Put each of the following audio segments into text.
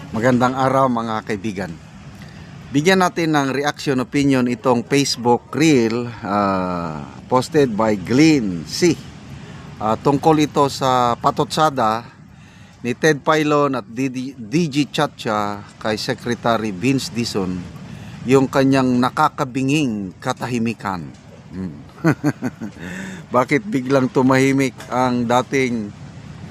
Magandang araw mga kaibigan. Bigyan natin ng reaction opinion itong Facebook reel posted by Glenn C. Tungkol ito sa patotsada ni Ted Filon at DG Chatcha kay Secretary Vince Dizon, yung kanyang nakakabinging katahimikan. Bakit biglang tumahimik ang dating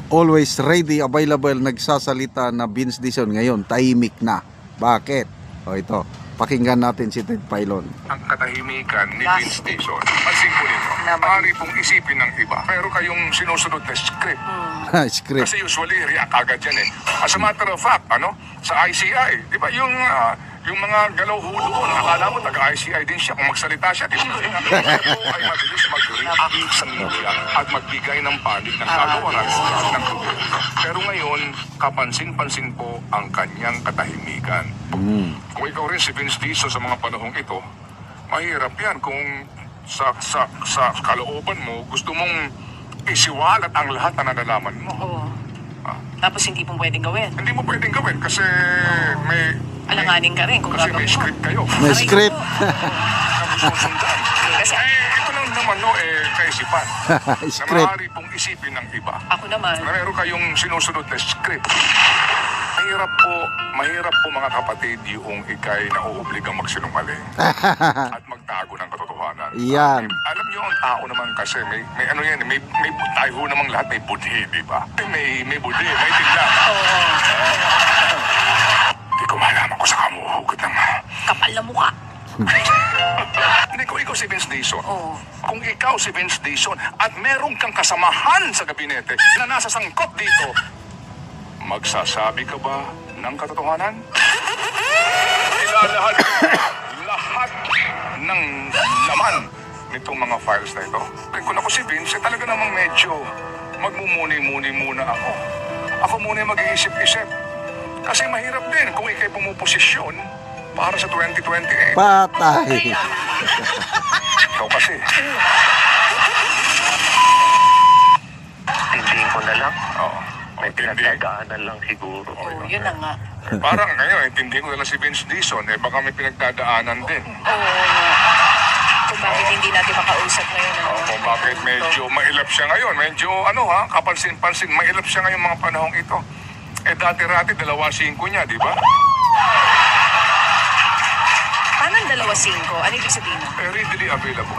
always ready, available, nagsasalita na Vince Dizon ngayon tahimik na? Bakit? O ito, pakinggan natin si Ted Filon. Ang katahimikan ni Vince Dizon, pansin po nito, maaari pong isipin ng iba, pero kayong sinusunod na script. Script. Kasi usually react agad yan eh. As a matter of fact, sa ICI, di ba yung mga galaw ho doon, akala mo taga-ICI din siya. Kung magsalita siya, di ba? Ito ay mabilis mag-react sa media at magbigay ng panig ng kagawaran ng gobyerno. Pero ngayon, kapansin-pansin po ang kanyang katahimikan. Kung ikaw rin si Vince Dizon sa mga panahong ito, mahirap yan kung sa kalooban mo, gusto mong isiwalat ang lahat na nalalaman mo. Oo. Tapos hindi mo pwedeng gawin. Hindi mo pwedeng gawin kasi may... Alanganin ka rin kung Kasi gagawin may mo. script kayo. May script. Na gusto mong sundan. Kasi Ito lang naman kaisipan. Na Script. maaari pong isipin ng iba. ako naman, Na meron kayong sinusunod na script. Mahirap po mga kapatid yung ikay na uubligang magsinungaling at magtago ng katotohanan. Yan. Alam niyo, ang tao naman kasi, may ano yan, may tayo namang lahat may budhi, di ba? May budhi, may tingnan. Hindi ko malaman ko sa kamuhugot ng... kapal na mukha. Hindi ko ikaw si Vince Dizon. Oo. Kung ikaw si Vince Dizon at meron kang kasamahan sa gabinete na nasa sangkot dito, magsasabi ka ba ng katotohanan? Ilalahat lahat ng laman nitong mga files na ito. Kung ako si Vince, talaga namang medyo magmumuni-muni muna ako. Ako muna yung mag-iisip-isip. Kasi mahirap din kung ikay pumuposisyon para sa 2028. Patay. Ikaw kasi. Tindihin ko na lang. Oo. May pinagdadaanan lang siguro. Oo, yun na nga. Parang ngayon, intindi ko na lang si Vince Dizon, baka may pinagdadaanan din. Oo. Kung bakit hindi natin makausap ngayon. Kung bakit medyo mailap siya ngayon. Medyo, kapansin-pansin, mailap siya ngayon mga panahong ito. Dati-rati, 2.5 niya, di ba? Paano ang 2.5? Ano ibig sabihin? Readily available.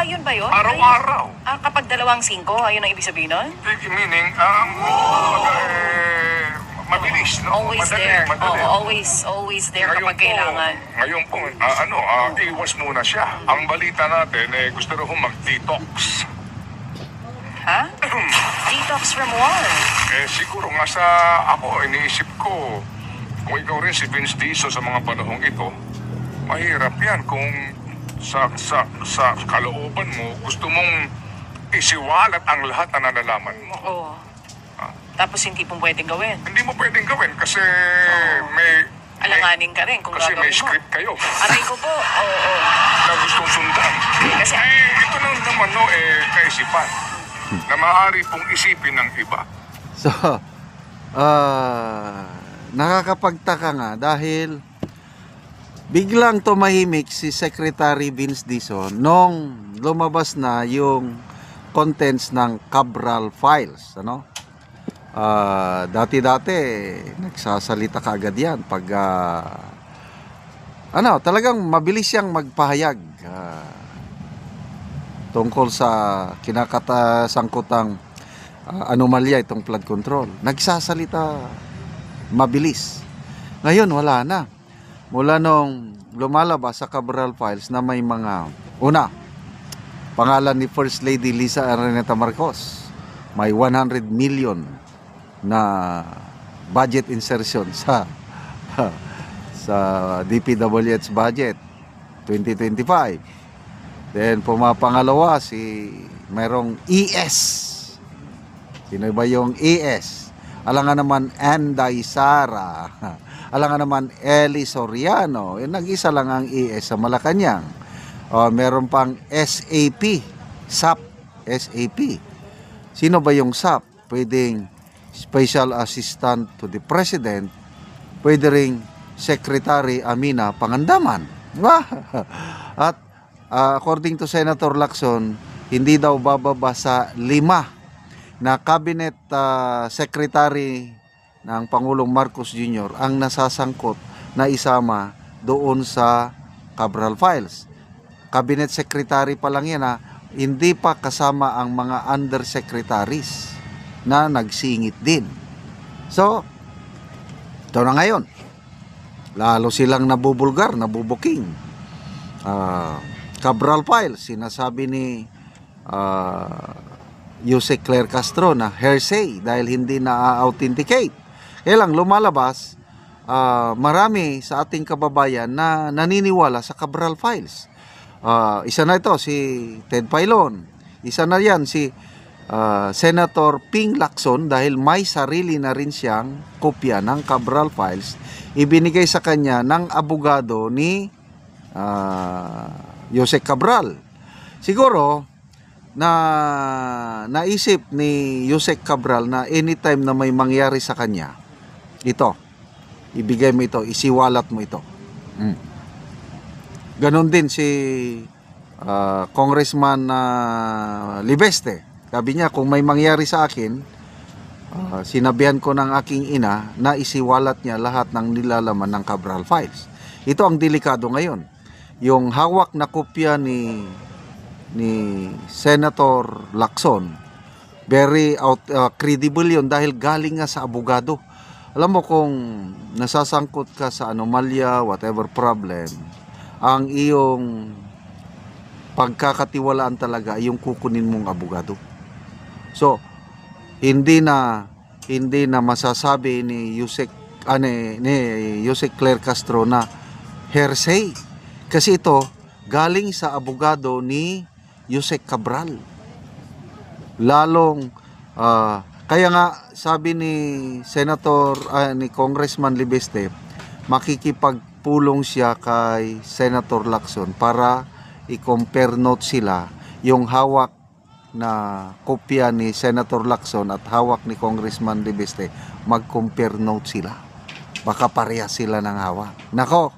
Yun ba yun? Araw-araw. Kapag 2.5, ayun ang ibig sabihin nun? Meaning, mabilis, no? Always Madali, there. madali. Oo, always there kapag kailangan. Ngayon po, iwas muna siya. Ang balita natin, gusto rin mag-detox. Ha? Detox from what? Siguro nga ako, iniisip ko, kung ikaw rin si Vince Dizon sa mga panahong ito, mahirap yan kung sa kalooban mo, gusto mong isiwalat ang lahat na nalalaman mo. Oo. Tapos hindi mo pwedeng gawin. Hindi mo pwedeng gawin kasi may Alanganin ka rin kung kasi may gagawin mo. script kayo Aray ko po. Oo. na gustong sundan. Kasi Ito lang naman kaisipan na maaari pong isipin ng iba. So, nakakapagtaka nga dahil biglang tumahimik si Secretary Vince Dizon nung lumabas na yung contents ng Cabral files, dati-dati nagsasalita kaagad yan pag talagang mabilis siyang magpahayag tungkol sa kinakasangkutang anomalya itong flood control. Nagsasalita mabilis. Ngayon wala na. Mula nung lumalabas sa Cabral files na may mga pangalan ni First Lady Lisa Araneta Marcos, may 100 million na budget insertion sa DPWH budget 2025. Then pumapangalawa merong ES. Sino ba yung ES? Alangan naman Anday Sara. Alangan naman Eli Soriano. Nag-isa lang ang ES sa Malacanang. Meron pang SAP. SAP. Sino ba yung SAP? Pwedeng Special Assistant to the President pwede ring Secretary Amina Pangandaman. Diba? At according to Senator Lacson, hindi daw bababa sa 5 na cabinet secretary ng Pangulong Marcos Jr. ang nasasangkot na isama doon sa Cabral Files. Cabinet secretary pa lang yan, hindi pa kasama ang mga undersecretaries na nagsingit din. So, ito na ngayon. Lalo silang nabubulgar, nabubuking. Cabral Files, sinasabi ni Yusek Claire Castro na hearsay dahil hindi na-authenticate. Kaya lang lumalabas, marami sa ating kababayan na naniniwala sa Cabral Files. Isa na ito si Ted Pailon. Isa na yan si Senator Ping Lacson dahil may sarili na rin siyang kopya ng Cabral Files. Ibinigay sa kanya ng abogado ni Yusek Cabral. Siguro na naisip ni Yusek Cabral na anytime na may mangyari sa kanya, ito, ibigay mo ito, isiwalat mo ito. Ganon din si Congressman Libeste. Sabi niya, kung may mangyari sa akin, sinabihan ko ng aking ina na isiwalat niya lahat ng nilalaman ng Cabral Files. Ito ang delikado ngayon. Yung hawak na kopya ni Senator Lacson, very credible yun dahil galing nga sa abogado. Alam mo, kung nasasangkot ka sa anomalya, whatever problem, ang iyong pagkakatiwalaan talaga yung kukunin mong abogado. So, hindi na masasabi ni Yusek Claire Castro na hearsay. Kasi ito, galing sa abogado ni Yusek Cabral. Lalong, kaya nga sabi ni ni Congressman Libeste, makikipagpulong siya kay Senator Lacson para i-compare notes sila, yung hawak na kopya ni Senator Lacson at hawak ni Congressman Libeste, mag-compare notes sila. Baka parehas sila ng hawak. Nako,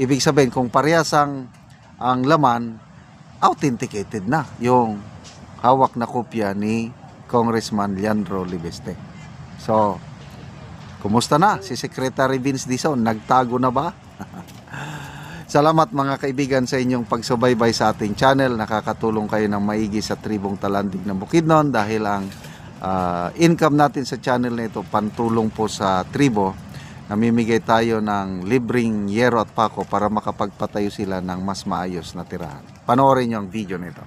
ibig sabihin kung parehas ang laman, authenticated na yung hawak na kopya ni Congressman Leandro Libeste. So, kumusta na si Secretary Vince Dizon? Nagtago na ba? Salamat mga kaibigan sa inyong pagsubaybay sa ating channel. Nakakatulong kayo ng maigi sa tribong Talandig ng Bukidnon dahil ang income natin sa channel na ito pantulong po sa tribo. Namimigay tayo ng libreng yero at pako para makapagpatayo sila ng mas maayos na tirahan. Panoorin niyo ang video nito.